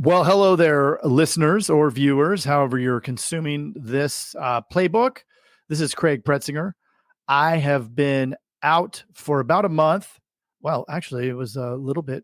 Well, hello there, listeners or viewers, however you're consuming this playbook. This is Craig Pretzinger. I have been out for about a month. Well, actually, it was a little bit,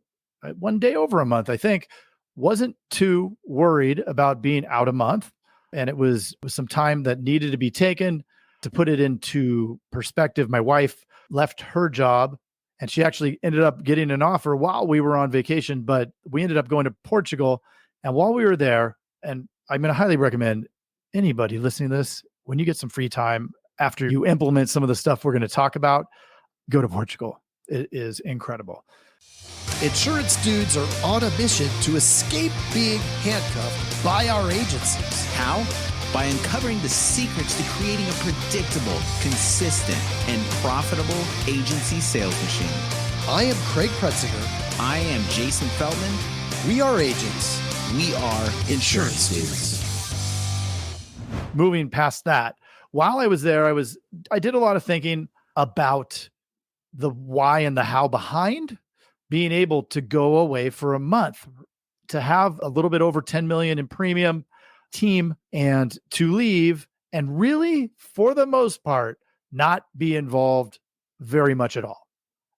one day over a month, I think. Wasn't too worried about being out a month. And it was some time that needed to be taken. To put it into perspective, my wife left her job and she actually ended up getting an offer while we were on vacation, but we ended up going to Portugal. And while we were there, and I'm going to highly recommend anybody listening to this, when you get some free time after you implement some of the stuff we're going to talk about, go to Portugal. It is incredible. Insurance dudes are on a mission to escape being handcuffed by our agencies. How? By uncovering the secrets to creating a predictable, consistent, and profitable agency sales machine. I am Craig Pretzinger. I am Jason Feldman. We are agents. We are insurance dudes. Moving past that, while I was there, I did a lot of thinking about the why and the how behind being able to go away for a month, to have a little bit over 10 million in premium team and to leave and really, for the most part, not be involved very much at all.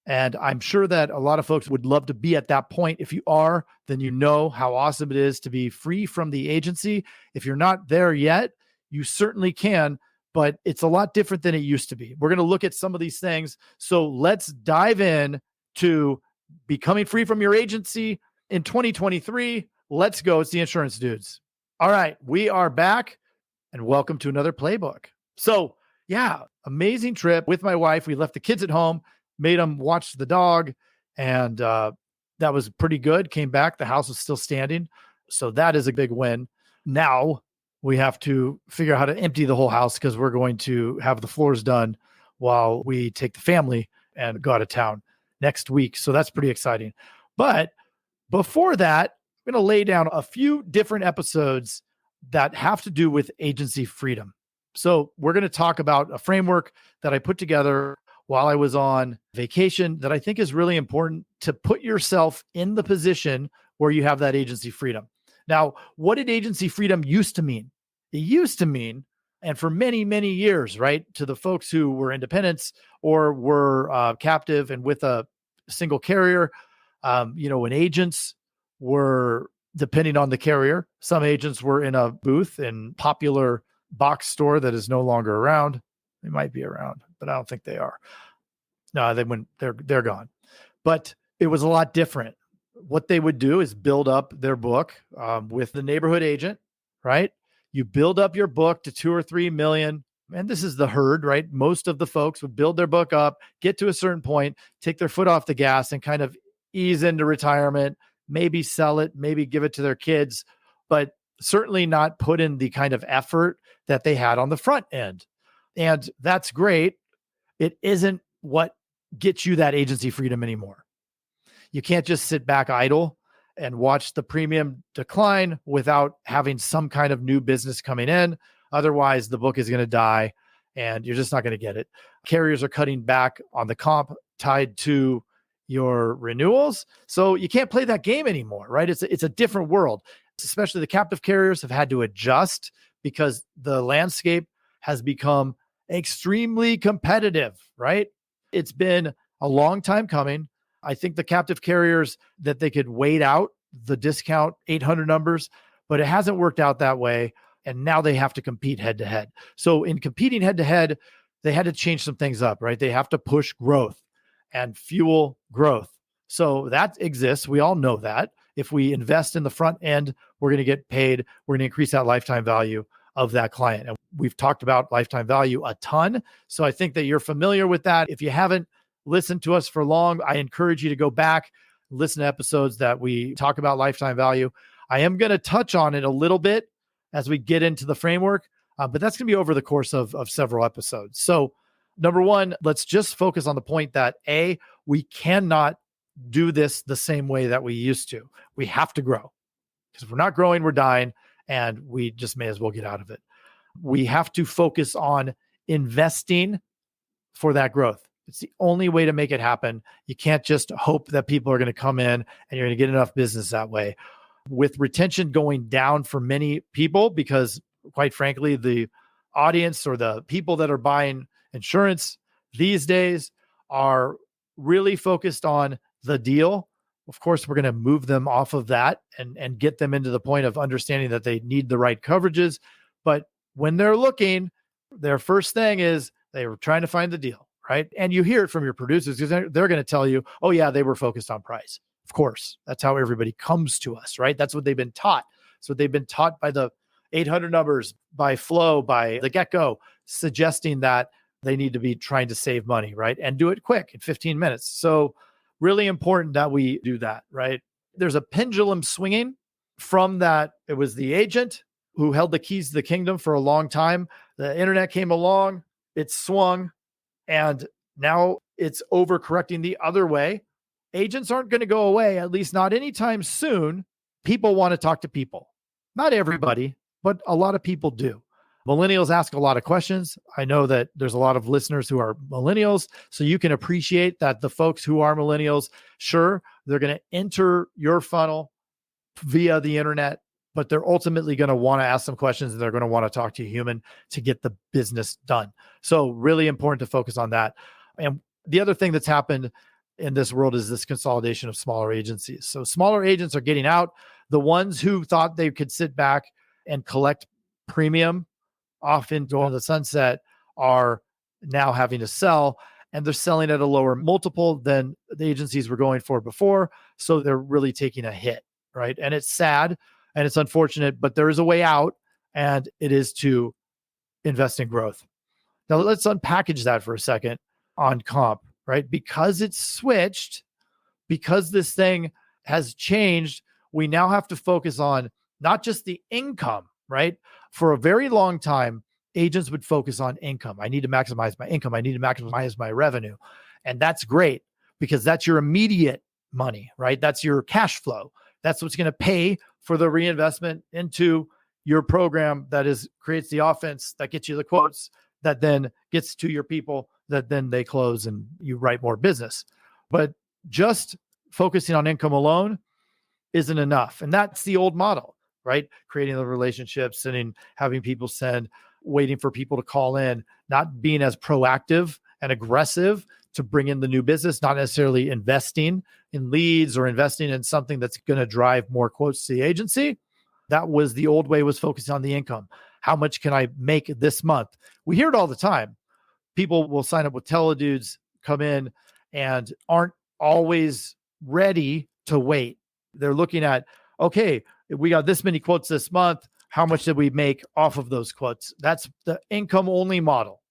And I'm sure that a lot of folks would love to be at that point. If you are, then you know how awesome it is to be free from the agency. If you're not there yet, you certainly can, but it's a lot different than it used to be. We're going to look at some of these things. So let's dive in to becoming free from your agency in 2023. Let's go. It's the Insurance Dudes. All right, we are back and welcome to another playbook. So yeah, amazing trip with my wife. We left the kids at home, made them watch the dog, and that was pretty good. Came back, the house was still standing. So that is a big win. Now we have to figure out how to empty the whole house because we're going to have the floors done while we take the family and go out of town next week. So that's pretty exciting. But before that, I'm going to lay down a few different episodes that have to do with agency freedom. So we're going to talk about a framework that I put together while I was on vacation that I think is really important to put yourself in the position where you have that agency freedom. Now, what did agency freedom used to mean? It used to mean, and for many, many years, right, to the folks who were independents or were captive and with a single carrier, when agents were, depending on the carrier, some agents were in a booth in popular box store that is no longer around. They might be around, but I don't think they are. No, they're gone. But it was a lot different. What they would do is build up their book with the neighborhood agent, right? You build up your book to 2 or 3 million. And this is the herd, right? Most of the folks would build their book up, get to a certain point, take their foot off the gas and kind of ease into retirement, maybe sell it, maybe give it to their kids, but certainly not put in the kind of effort that they had on the front end. And that's great. It isn't what gets you that agency freedom anymore. You can't just sit back idle and watch the premium decline without having some kind of new business coming in. Otherwise, the book is going to die and you're just not going to get it. Carriers are cutting back on the comp tied to your renewals. So you can't play that game anymore, right? It's a different world. Especially the captive carriers have had to adjust because the landscape has become extremely competitive, right? It's been a long time coming. I think the captive carriers that they could wait out the discount 800 numbers, but it hasn't worked out that way. And now they have to compete head to head. So in competing head to head, they had to change some things up, right? They have to push growth and fuel growth. So that exists. We all know that. If we invest in the front end, we're going to get paid. We're going to increase that lifetime value of that client. And we've talked about lifetime value a ton. So I think that you're familiar with that. If you haven't listened to us for long, I encourage you to go back, listen to episodes that we talk about lifetime value. I am going to touch on it a little bit as we get into the framework, but that's going to be over the course of several episodes. So number one, let's just focus on the point that we cannot do this the same way that we used to. We have to grow, because if we're not growing, we're dying, and we just may as well get out of it. We have to focus on investing for that growth. It's the only way to make it happen. You can't just hope that people are going to come in and you're going to get enough business that way. with retention going down for many people because, quite frankly, the audience or the people that are buying insurance these days are really focused on the deal. Of course, we're going to move them off of that and get them into the point of understanding that they need the right coverages. But when they're looking, their first thing is they were trying to find the deal, right? And you hear it from your producers because they're going to tell you, oh, yeah, they were focused on price. Of course, that's how everybody comes to us, right? That's what they've been taught. So they've been taught by the 800 numbers, by Flow, by the get-go, suggesting that they need to be trying to save money, right? And do it quick in 15 minutes. So really important that we do that, right? There's a pendulum swinging from that. It was the agent who held the keys to the kingdom for a long time. The internet came along, it swung, and now it's overcorrecting the other way. Agents aren't going to go away, at least not anytime soon. People want to talk to people. Not everybody, but a lot of people do. Millennials ask a lot of questions. I know that there's a lot of listeners who are millennials, so you can appreciate that the folks who are millennials, sure, they're going to enter your funnel via the internet, but they're ultimately going to want to ask some questions and they're going to want to talk to a human to get the business done. So really important to focus on that. And the other thing that's happened in this world is this consolidation of smaller agencies. So smaller agents are getting out. The ones who thought they could sit back and collect premium off into the sunset are now having to sell, and they're selling at a lower multiple than the agencies were going for before. So they're really taking a hit, right? And it's sad and it's unfortunate, but there is a way out, and it is to invest in growth. Now let's unpackage that for a second on comp, right? Because it's switched, because this thing has changed, we now have to focus on not just the income, right? For a very long time, agents would focus on income. I need to maximize my income. I need to maximize my revenue. And that's great because that's your immediate money, right? That's your cash flow. That's what's going to pay for the reinvestment into your program that creates the offense that gets you the quotes that then gets to your people that then they close and you write more business. But just focusing on income alone isn't enough. And that's the old model, right? Creating the relationships, having people send, waiting for people to call in, not being as proactive and aggressive to bring in the new business, not necessarily investing in leads or investing in something that's going to drive more quotes to the agency. That was the old way, was focusing on the income. How much can I make this month? We hear it all the time. People will sign up with teledudes, come in, and aren't always ready to wait. They're looking at, okay, we got this many quotes this month. How much did we make off of those quotes? That's the income only model.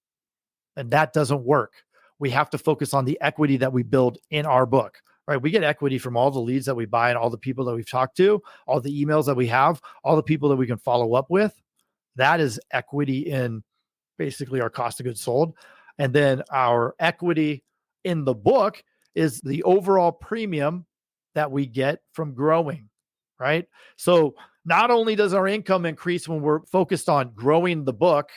And that doesn't work. We have to focus on the equity that we build in our book, right? We get equity from all the leads that we buy and all the people that we've talked to, all the emails that we have, all the people that we can follow up with. That is equity in basically our cost of goods sold. And then our equity in the book is the overall premium that we get from growing, right? So not only does our income increase when we're focused on growing the book,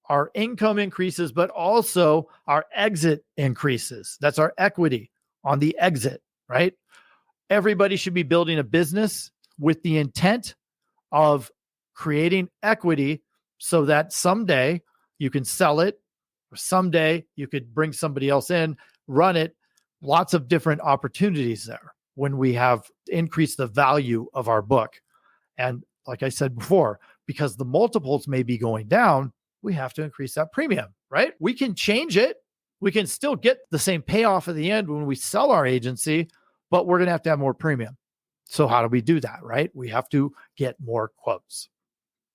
our income increases, but also our exit increases. That's our equity on the exit, right? Everybody should be building a business with the intent of creating equity so that someday you can sell it, or someday you could bring somebody else in, run it. Lots of different opportunities there when we have increased the value of our book. And like I said before, because the multiples may be going down, we have to increase that premium, right? We can change it. We can still get the same payoff at the end when we sell our agency, but we're going to have more premium. So how do we do that, right? We have to get more quotes.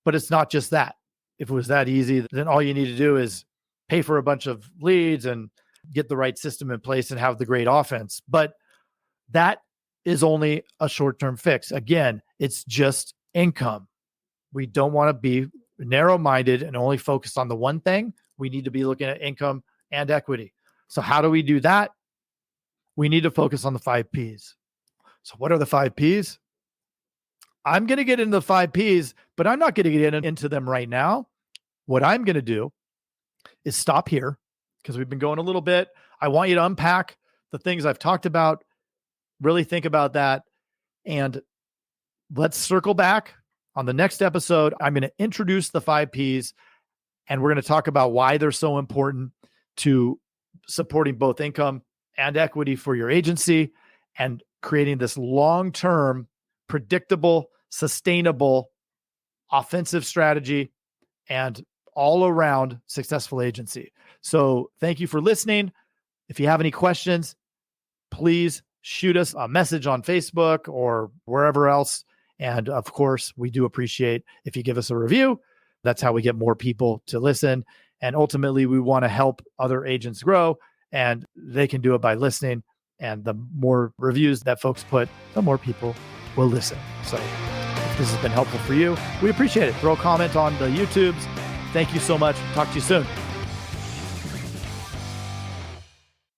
But it's not just that. If it was that easy, then all you need to do is pay for a bunch of leads and get the right system in place and have the great offense. But that is only a short-term fix. Again, it's just income. We don't want to be narrow-minded and only focused on the one thing. We need to be looking at income and equity. So how do we do that? We need to focus on the 5 Ps. So what are the 5 Ps? I'm going to get into the 5 Ps, but I'm not going to get into them right now. What I'm going to do is stop here because we've been going a little bit. I want you to unpack the things I've talked about, really think about that, and let's circle back on the next episode. I'm going to introduce the 5 Ps, and we're going to talk about why they're so important to supporting both income and equity for your agency and creating this long-term, predictable, sustainable, offensive strategy and all-around successful agency. So thank you for listening. If you have any questions, please shoot us a message on Facebook or wherever else. And of course, we do appreciate if you give us a review. That's how we get more people to listen. And ultimately, we want to help other agents grow, and they can do it by listening. And the more reviews that folks put, the more people will listen. So if this has been helpful for you, we appreciate it. Throw a comment on the YouTubes. Thank you so much. Talk to you soon.